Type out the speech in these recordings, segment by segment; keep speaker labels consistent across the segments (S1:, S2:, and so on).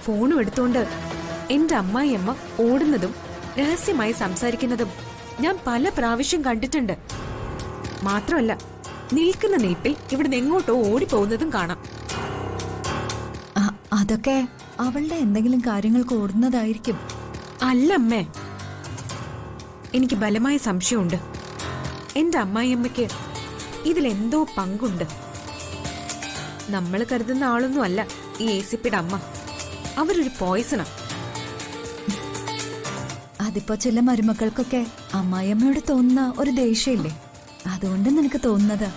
S1: ഫോണും എടുത്തുകൊണ്ട് എന്റെ അമ്മായിയമ്മ ഓടുന്നതും രഹസ്യമായി സംസാരിക്കുന്നതും ഞാൻ പല പ്രാവശ്യം കണ്ടിട്ടുണ്ട്. മാത്രമല്ല, നിൽക്കുന്ന നിൽപ്പിൽ ഇവിടുന്ന് എങ്ങോട്ടോ ഓടിപ്പോകുന്നതും കാണാം.
S2: അതൊക്കെ അവളുടെ എന്തെങ്കിലും കാര്യങ്ങൾക്ക് ഓടുന്നതായിരിക്കും.
S1: അല്ലമ്മേ, എനിക്ക് ബലമായ സംശയമുണ്ട്. എന്റെ അമ്മായിയമ്മയ്ക്ക് ഇതിലെന്തോ പങ്കുണ്ട്. നമ്മൾ കരുതുന്ന ആളൊന്നും അല്ല ഈ ACPയുടെ അമ്മ. അവരൊരു പോയിസണാ.
S2: അതിപ്പോ ചില മരുമക്കൾക്കൊക്കെ അമ്മായിയമ്മയോട് തോന്നുന്ന ഒരു ദേഷ്യമില്ലേ, അതുകൊണ്ട് നിനക്ക് തോന്നുന്നത്.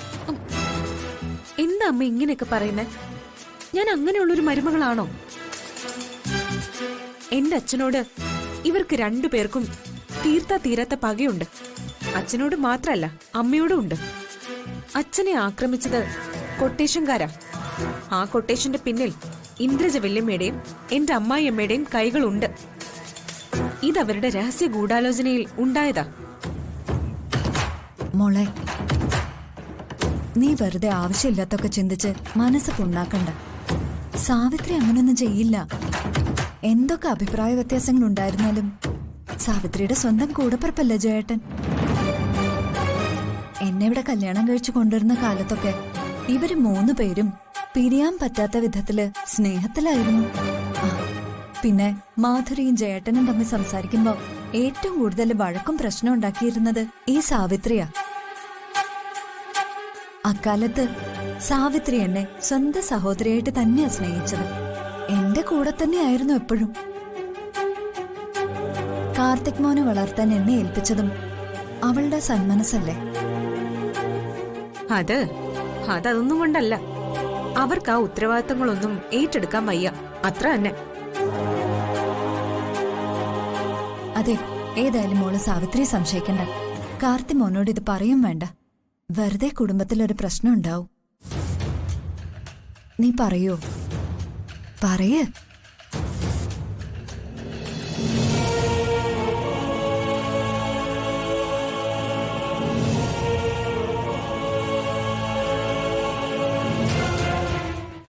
S1: എന്താ അമ്മ ഇങ്ങനെയൊക്കെ പറയുന്നേ? ഞാൻ അങ്ങനെയുള്ളൊരു മരുമകളാണോ? എന്റെ അച്ഛനോട് ഇവർക്ക് രണ്ടുപേർക്കും തീരാത്ത പകയുണ്ട്. അച്ഛനോട് മാത്രല്ല, അമ്മയോടും ഉണ്ട്. അച്ഛനെ ആക്രമിച്ചത് കൊട്ടേഷൻകാരാ. ആ കൊട്ടേഷന്റെ പിന്നിൽ ഇന്ദ്രജ വല്യമ്മയുടെയും എന്റെ അമ്മായിയമ്മയുടെയും കൈകളുണ്ട്. ഇതവരുടെ രഹസ്യ ഗൂഢാലോചനയിൽ ഉണ്ടായതാ.
S2: മോളെ, നീ വെറുതെ ആവശ്യമില്ലാത്തൊക്കെ ചിന്തിച്ച് മനസ്സ് പുണ്ണാക്കണ്ട. സാവിത്രി അങ്ങനൊന്നും ചെയ്യില്ല. എന്തൊക്കെ അഭിപ്രായ വ്യത്യാസങ്ങൾ ഉണ്ടായിരുന്നാലും സാവിത്രിയുടെ സ്വന്തം കൂടപ്പിറപ്പല്ലേ ജയേട്ടൻ. എന്നെ ഇവിടെ കല്യാണം കഴിച്ചു കൊണ്ടുവരുന്ന കാലത്തൊക്കെ ഇവര് 3 പേരും പിരിയാൻ പറ്റാത്ത വിധത്തില് സ്നേഹത്തിലായിരുന്നു. പിന്നെ മാധുരിയും ജയേട്ടനും തമ്മിൽ സംസാരിക്കുമ്പോ ഏറ്റവും കൂടുതൽ വഴക്കും പ്രശ്നം ഉണ്ടാക്കിയിരുന്നത് ഈ സാവിത്രിയാ. അക്കാലത്ത് സാവിത്രി എന്നെ സ്വന്തം സഹോദരിയായിട്ട് തന്നെയാ സ്നേഹിച്ചത്. എന്റെ കൂടെ തന്നെയായിരുന്നു എപ്പോഴും. കാർത്തിക് മോനെ വളർത്താൻ എന്നെ ഏൽപ്പിച്ചതും അവളുടെ സന്മനസ്സല്ലേ.
S1: അതൊന്നും കൊണ്ടല്ല. അവർക്ക് ആ ഉത്തരവാദിത്തങ്ങളൊന്നും ഏറ്റെടുക്കാൻ വയ്യ, അത്ര തന്നെ.
S2: അതെ, ഏതായാലും മോള് സാവിത്രി സംശയിക്കണ്ട. കാർത്തി മോനോട് ഇത് പറയും വേണ്ട. വെറുതെ കുടുംബത്തിലൊരു പ്രശ്നം ഉണ്ടാവും. നീ പറയൂ, പറയേ.